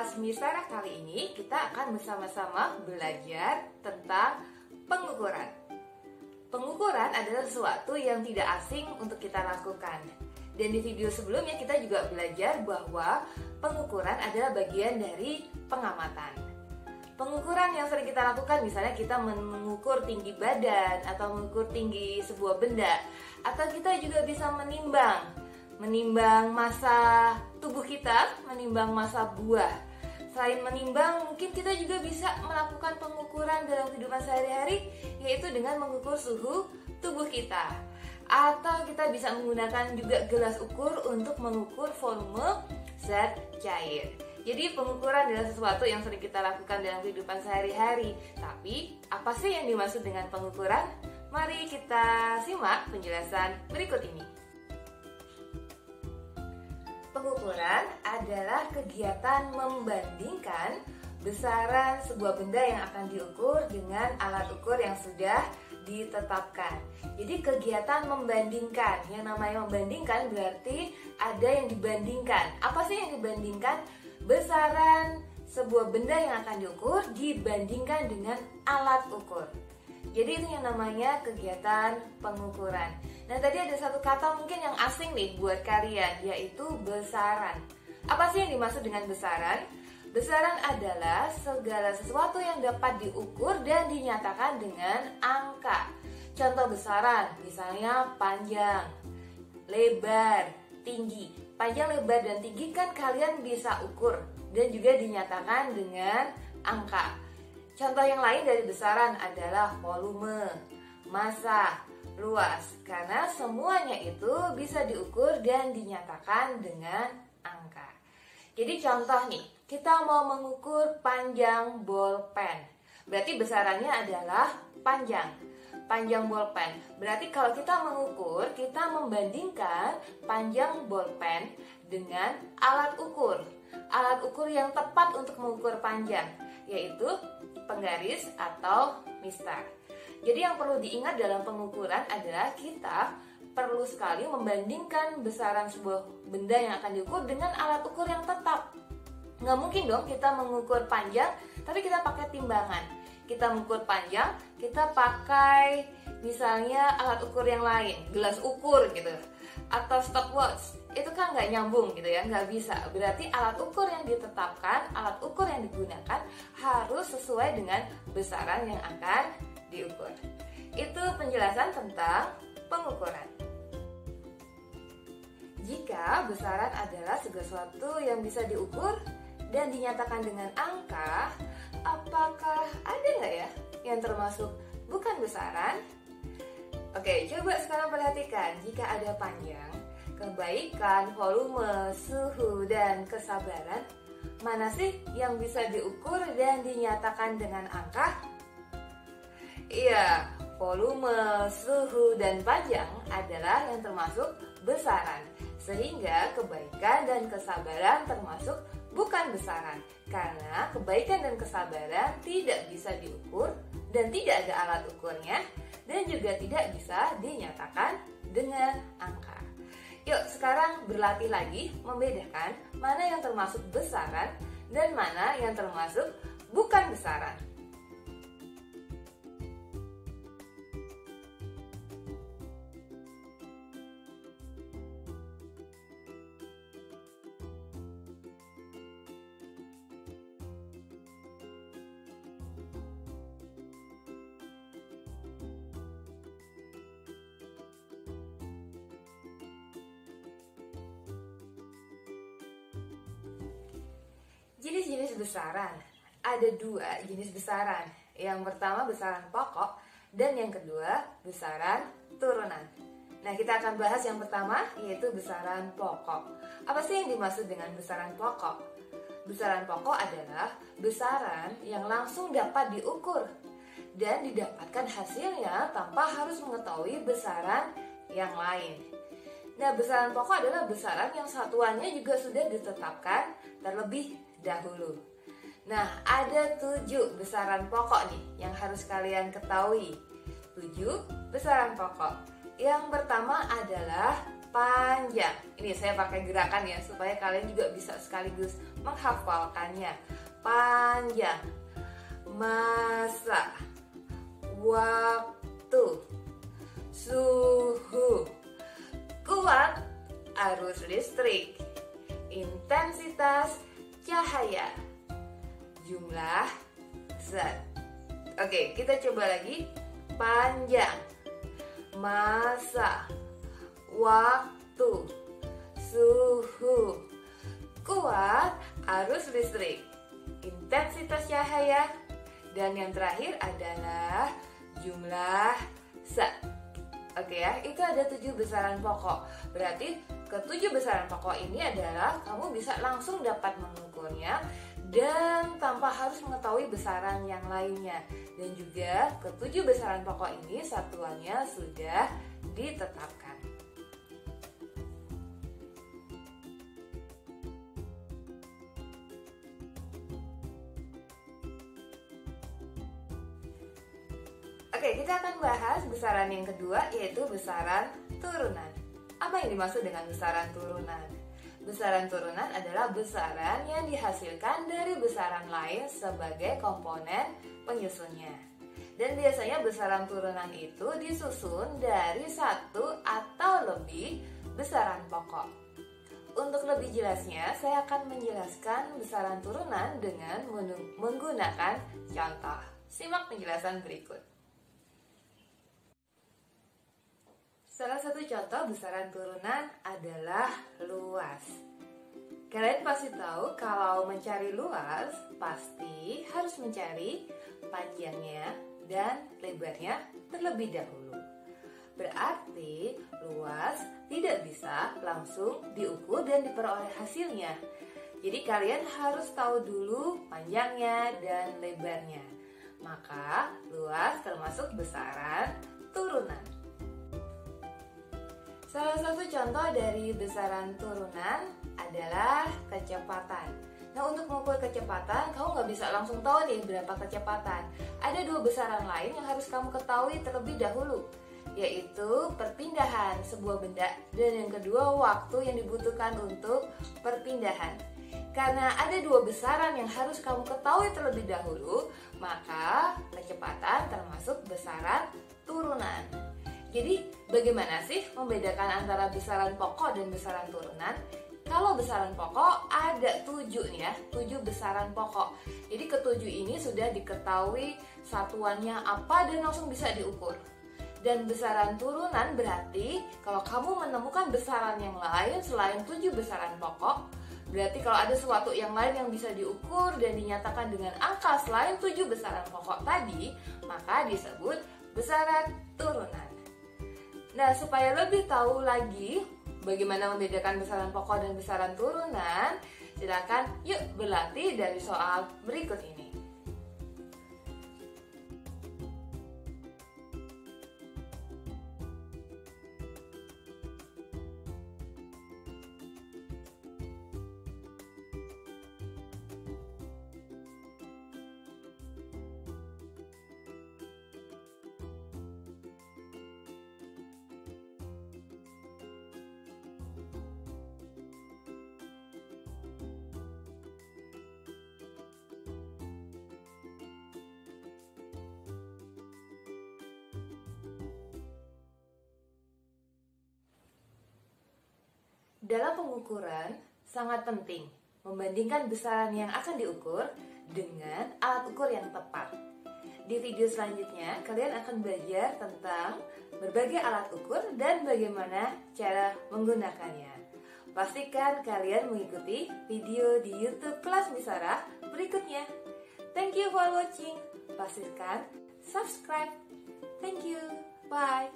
kelas Misara kali ini kita akan bersama-sama belajar tentang pengukuran. Pengukuran adalah sesuatu yang tidak asing untuk kita lakukan. Dan di video sebelumnya kita juga belajar bahwa pengukuran adalah bagian dari pengamatan. Pengukuran yang sering kita lakukan misalnya kita mengukur tinggi badan atau mengukur tinggi sebuah benda, atau kita juga bisa menimbang massa tubuh kita, menimbang massa buah. Selain menimbang, mungkin kita juga bisa melakukan pengukuran dalam kehidupan sehari-hari, yaitu dengan mengukur suhu tubuh kita. Atau kita bisa menggunakan juga gelas ukur untuk mengukur volume zat cair. Jadi pengukuran adalah sesuatu yang sering kita lakukan dalam kehidupan sehari-hari. Tapi apa sih yang dimaksud dengan pengukuran? Mari kita simak penjelasan berikut ini. Pengukuran adalah kegiatan membandingkan besaran sebuah benda yang akan diukur dengan alat ukur yang sudah ditetapkan. Jadi kegiatan membandingkan, yang namanya membandingkan berarti ada yang dibandingkan. Apa sih yang dibandingkan? Besaran sebuah benda yang akan diukur dibandingkan dengan alat ukur. Jadi itu yang namanya kegiatan pengukuran. Nah tadi ada satu kata mungkin yang asing nih buat kalian, yaitu besaran. Apa sih yang dimaksud dengan besaran? Besaran adalah segala sesuatu yang dapat diukur dan dinyatakan dengan angka. Contoh besaran, misalnya panjang, lebar, tinggi. Panjang, lebar, dan tinggi kan kalian bisa ukur dan juga dinyatakan dengan angka. Contoh yang lain dari besaran adalah volume, massa, luas. Karena semuanya itu bisa diukur dan dinyatakan dengan angka. Jadi contoh nih, kita mau mengukur panjang bolpen. Berarti besarannya adalah panjang bolpen. Berarti kalau kita mengukur, kita membandingkan panjang bolpen dengan alat ukur. Alat ukur yang tepat untuk mengukur panjang, yaitu penggaris atau mistar. Jadi yang perlu diingat dalam pengukuran adalah kita perlu sekali membandingkan besaran sebuah benda yang akan diukur dengan alat ukur yang tetap. Nggak mungkin dong kita mengukur panjang tapi kita pakai timbangan. Kita mengukur panjang, kita pakai misalnya alat ukur yang lain, gelas ukur gitu, atau stopwatch. Itu kan nggak nyambung gitu ya, nggak bisa. Berarti alat ukur yang ditetapkan, alat ukur yang digunakan harus sesuai dengan besaran yang akan diukur. Itu penjelasan tentang pengukuran. Jika besaran adalah segala sesuatu yang bisa diukur dan dinyatakan dengan angka, apakah ada nggak ya yang termasuk bukan besaran? Oke, coba sekarang perhatikan. Jika ada panjang, kebaikan, volume, suhu, dan kesabaran, mana sih yang bisa diukur dan dinyatakan dengan angka? Iya, volume, suhu, dan panjang adalah yang termasuk besaran. Sehingga kebaikan dan kesabaran termasuk bukan besaran. Karena kebaikan dan kesabaran tidak bisa diukur dan tidak ada alat ukurnya, dan juga tidak bisa dinyatakan dengan angka. Yuk sekarang berlatih lagi membedakan mana yang termasuk besaran dan mana yang termasuk bukan besaran. Jenis-jenis besaran. Ada dua jenis besaran. Yang pertama besaran pokok dan yang kedua besaran turunan. Nah, kita akan bahas yang pertama, yaitu besaran pokok. Apa sih yang dimaksud dengan besaran pokok? Besaran pokok adalah besaran yang langsung dapat diukur dan didapatkan hasilnya tanpa harus mengetahui besaran yang lain. Nah, besaran pokok adalah besaran yang satuannya juga sudah ditetapkan terlebih dahulu. Nah, ada 7 besaran pokok nih yang harus kalian ketahui. 7 besaran pokok. Yang pertama adalah panjang. Ini saya pakai gerakan ya supaya kalian juga bisa sekaligus menghafalkannya. Panjang, masa, waktu, suhu, kuat, arus listrik, intensitas cahaya, jumlah zat. Oke, kita coba lagi. Panjang, masa, waktu, suhu, kuat, arus listrik, intensitas cahaya, dan yang terakhir adalah jumlah zat. Oke ya, itu ada 7 besaran pokok. Berarti ke-7 besaran pokok ini adalah kamu bisa langsung dapat mengukurnya dan tanpa harus mengetahui besaran yang lainnya. Dan juga ke-7 besaran pokok ini satuannya sudah ditetapkan. Oke, kita akan bahas besaran yang kedua, yaitu besaran turunan. Apa yang dimaksud dengan besaran turunan? Besaran turunan adalah besaran yang dihasilkan dari besaran lain sebagai komponen penyusunnya. Dan biasanya besaran turunan itu disusun dari satu atau lebih besaran pokok. Untuk lebih jelasnya, saya akan menjelaskan besaran turunan dengan menggunakan contoh. Simak penjelasan berikut. Salah satu contoh besaran turunan adalah luas. Kalian pasti tahu kalau mencari luas pasti harus mencari panjangnya dan lebarnya terlebih dahulu. Berarti luas tidak bisa langsung diukur dan diperoleh hasilnya. Jadi kalian harus tahu dulu panjangnya dan lebarnya. Maka luas termasuk besaran turunan. Salah satu contoh dari besaran turunan adalah kecepatan. Nah, untuk mengukur kecepatan, kamu nggak bisa langsung tahu nih berapa kecepatan. Ada 2 besaran lain yang harus kamu ketahui terlebih dahulu, yaitu perpindahan sebuah benda dan yang kedua waktu yang dibutuhkan untuk perpindahan. Karena ada 2 besaran yang harus kamu ketahui terlebih dahulu, maka kecepatan termasuk besaran turunan. Jadi bagaimana sih membedakan antara besaran pokok dan besaran turunan? Kalau besaran pokok ada 7 nih ya, 7 besaran pokok. Jadi ke-7 ini sudah diketahui satuannya apa dan langsung bisa diukur. Dan besaran turunan berarti kalau kamu menemukan besaran yang lain selain 7 besaran pokok, berarti kalau ada sesuatu yang lain yang bisa diukur dan dinyatakan dengan angka selain 7 besaran pokok tadi, maka disebut besaran turunan. Nah, supaya lebih tahu lagi bagaimana membedakan besaran pokok dan besaran turunan, silakan yuk berlatih dari soal berikut ini. Dalam pengukuran, sangat penting membandingkan besaran yang akan diukur dengan alat ukur yang tepat. Di video selanjutnya, kalian akan belajar tentang berbagai alat ukur dan bagaimana cara menggunakannya. Pastikan kalian mengikuti video di YouTube Kelas Misarah berikutnya. Thank you for watching. Pastikan subscribe. Thank you. Bye.